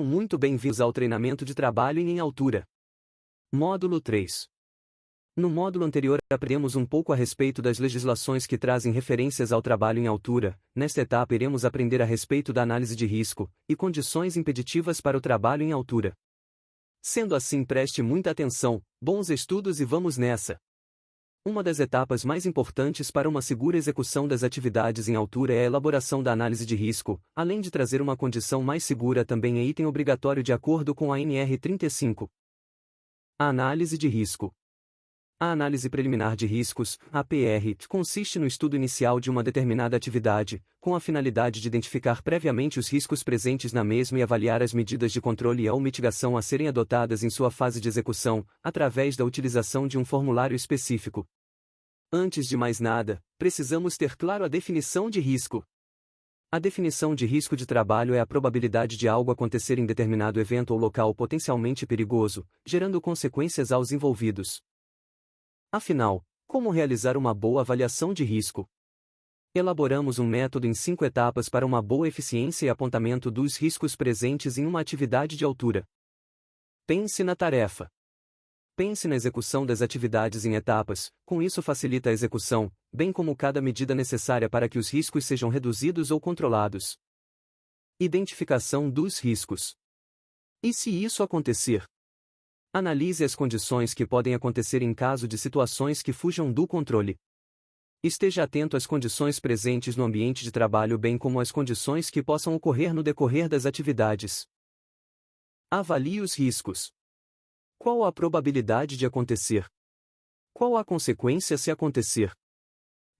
Muito bem-vindos ao treinamento de trabalho em altura. Módulo 3. No módulo anterior, aprendemos um pouco a respeito das legislações que trazem referências ao trabalho em altura. Nesta etapa, iremos aprender a respeito da análise de risco e condições impeditivas para o trabalho em altura. Sendo assim, preste muita atenção, bons estudos e vamos nessa! Uma das etapas mais importantes para uma segura execução das atividades em altura é a elaboração da análise de risco, além de trazer uma condição mais segura também é item obrigatório de acordo com a NR35. A análise de risco. A análise preliminar de riscos, APR, consiste no estudo inicial de uma determinada atividade, com a finalidade de identificar previamente os riscos presentes na mesma e avaliar as medidas de controle ou mitigação a serem adotadas em sua fase de execução, através da utilização de um formulário específico. Antes de mais nada, precisamos ter claro a definição de risco. A definição de risco de trabalho é a probabilidade de algo acontecer em determinado evento ou local potencialmente perigoso, gerando consequências aos envolvidos. Afinal, como realizar uma boa avaliação de risco? Elaboramos um método em 5 etapas para uma boa eficiência e apontamento dos riscos presentes em uma atividade de altura. Pense na tarefa. Pense na execução das atividades em etapas, com isso facilita a execução, bem como cada medida necessária para que os riscos sejam reduzidos ou controlados. Identificação dos riscos. E se isso acontecer? Analise as condições que podem acontecer em caso de situações que fujam do controle. Esteja atento às condições presentes no ambiente de trabalho bem como às condições que possam ocorrer no decorrer das atividades. Avalie os riscos. Qual a probabilidade de acontecer? Qual a consequência se acontecer?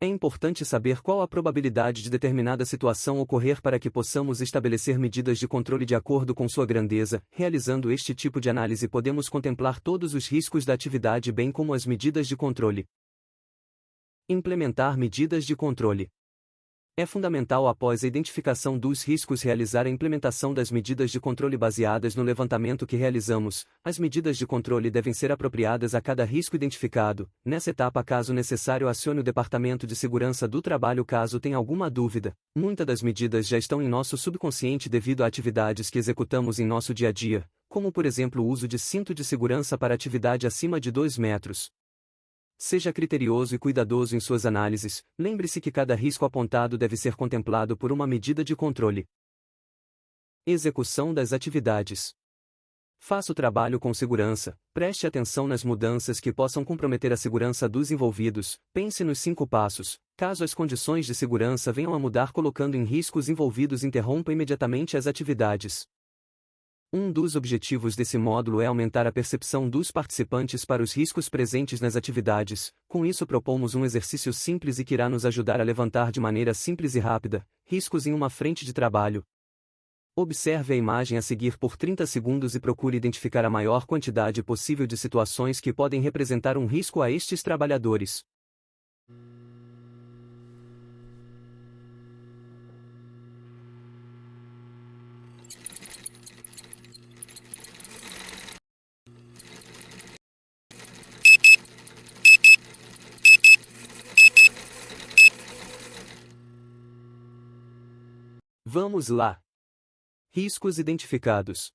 É importante saber qual a probabilidade de determinada situação ocorrer para que possamos estabelecer medidas de controle de acordo com sua grandeza. Realizando este tipo de análise, podemos contemplar todos os riscos da atividade bem como as medidas de controle. Implementar medidas de controle. É fundamental, após a identificação dos riscos, realizar a implementação das medidas de controle baseadas no levantamento que realizamos. As medidas de controle devem ser apropriadas a cada risco identificado. Nessa etapa, caso necessário, acione o Departamento de Segurança do Trabalho caso tenha alguma dúvida. Muitas das medidas já estão em nosso subconsciente devido a atividades que executamos em nosso dia a dia, como por exemplo o uso de cinto de segurança para atividade acima de 2 metros. Seja criterioso e cuidadoso em suas análises, lembre-se que cada risco apontado deve ser contemplado por uma medida de controle. Execução das atividades. Faça o trabalho com segurança, preste atenção nas mudanças que possam comprometer a segurança dos envolvidos, pense nos 5 passos. Caso as condições de segurança venham a mudar colocando em risco os envolvidos, interrompa imediatamente as atividades. Um dos objetivos desse módulo é aumentar a percepção dos participantes para os riscos presentes nas atividades. Com isso, propomos um exercício simples e que irá nos ajudar a levantar de maneira simples e rápida riscos em uma frente de trabalho. Observe a imagem a seguir por 30 segundos e procure identificar a maior quantidade possível de situações que podem representar um risco a estes trabalhadores. Vamos lá. Riscos identificados.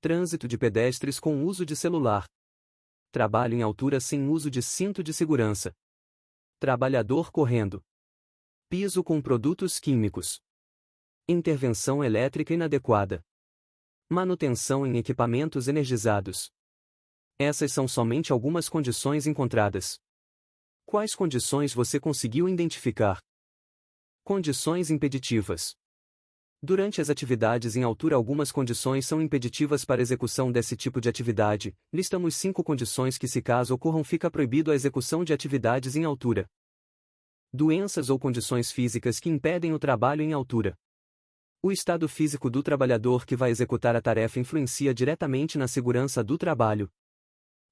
Trânsito de pedestres com uso de celular. Trabalho em altura sem uso de cinto de segurança. Trabalhador correndo. Piso com produtos químicos. Intervenção elétrica inadequada. Manutenção em equipamentos energizados. Essas são somente algumas condições encontradas. Quais condições você conseguiu identificar? Condições impeditivas. Durante as atividades em altura, algumas condições são impeditivas para a execução desse tipo de atividade. Listamos 5 condições que, se caso ocorram, fica proibido a execução de atividades em altura. Doenças ou condições físicas que impedem o trabalho em altura. O estado físico do trabalhador que vai executar a tarefa influencia diretamente na segurança do trabalho.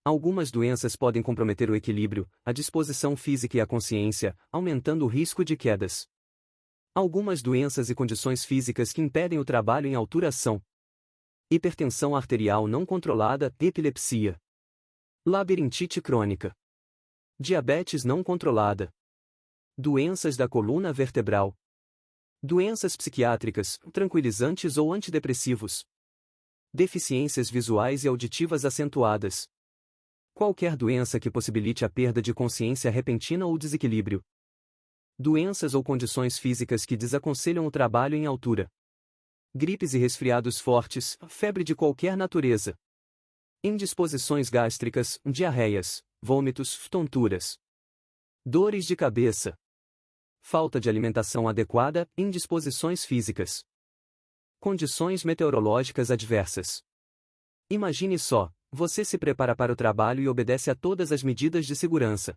Algumas doenças podem comprometer o equilíbrio, a disposição física e a consciência, aumentando o risco de quedas. Algumas doenças e condições físicas que impedem o trabalho em altura são: hipertensão arterial não controlada, epilepsia, labirintite crônica, diabetes não controlada, doenças da coluna vertebral, doenças psiquiátricas, tranquilizantes ou antidepressivos, Deficiências visuais e auditivas acentuadas. Qualquer doença que possibilite a perda de consciência repentina ou desequilíbrio. Doenças ou condições físicas que desaconselham o trabalho em altura. Gripes e resfriados fortes, febre de qualquer natureza. Indisposições gástricas, diarreias, vômitos, tonturas. Dores de cabeça. Falta de alimentação adequada, indisposições físicas. Condições meteorológicas adversas. Imagine só, você se prepara para o trabalho e obedece a todas as medidas de segurança.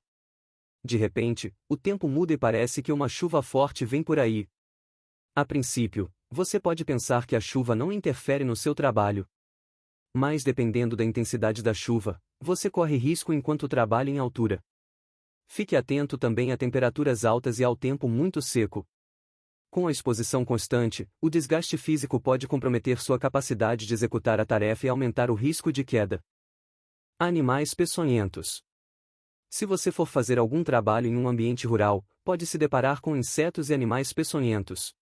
De repente, o tempo muda e parece que uma chuva forte vem por aí. A princípio, você pode pensar que a chuva não interfere no seu trabalho. Mas dependendo da intensidade da chuva, você corre risco enquanto trabalha em altura. Fique atento também a temperaturas altas e ao tempo muito seco. Com a exposição constante, o desgaste físico pode comprometer sua capacidade de executar a tarefa e aumentar o risco de queda. Animais peçonhentos. Se você for fazer algum trabalho em um ambiente rural, pode se deparar com insetos e animais peçonhentos.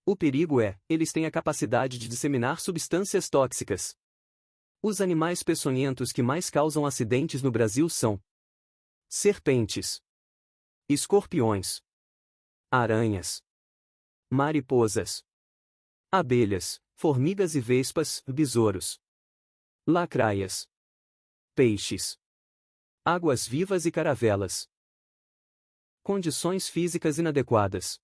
O perigo é, eles têm a capacidade de disseminar substâncias tóxicas. Os animais peçonhentos que mais causam acidentes no Brasil são serpentes, escorpiões, aranhas, mariposas, abelhas, formigas e vespas, besouros, lacraias, peixes, águas-vivas e caravelas. Condições físicas inadequadas.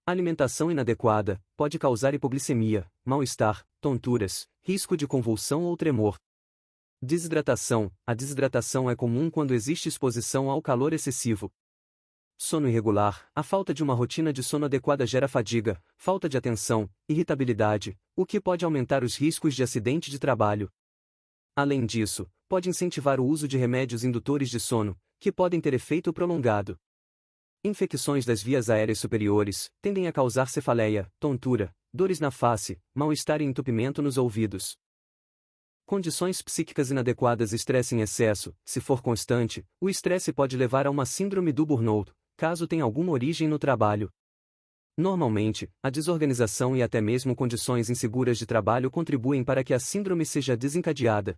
Alimentação inadequada pode causar hipoglicemia, mal-estar, tonturas, risco de convulsão ou tremor. Desidratação. A desidratação é comum quando existe exposição ao calor excessivo. Sono irregular. A falta de uma rotina de sono adequada gera fadiga, falta de atenção, irritabilidade, o que pode aumentar os riscos de acidente de trabalho. Além disso, pode incentivar o uso de remédios indutores de sono, que podem ter efeito prolongado. Infecções das vias aéreas superiores tendem a causar cefaleia, tontura, dores na face, mal-estar e entupimento nos ouvidos. Condições psíquicas inadequadas. Estresse em excesso. Se for constante, o estresse pode levar a uma síndrome do burnout, caso tenha alguma origem no trabalho. Normalmente, a desorganização e até mesmo condições inseguras de trabalho contribuem para que a síndrome seja desencadeada.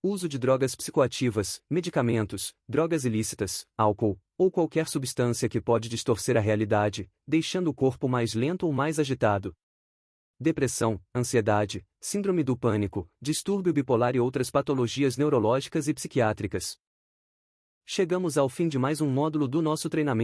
Uso de drogas psicoativas, medicamentos, drogas ilícitas, álcool, ou qualquer substância que pode distorcer a realidade, deixando o corpo mais lento ou mais agitado. Depressão, ansiedade, síndrome do pânico, distúrbio bipolar e outras patologias neurológicas e psiquiátricas. Chegamos ao fim de mais um módulo do nosso treinamento.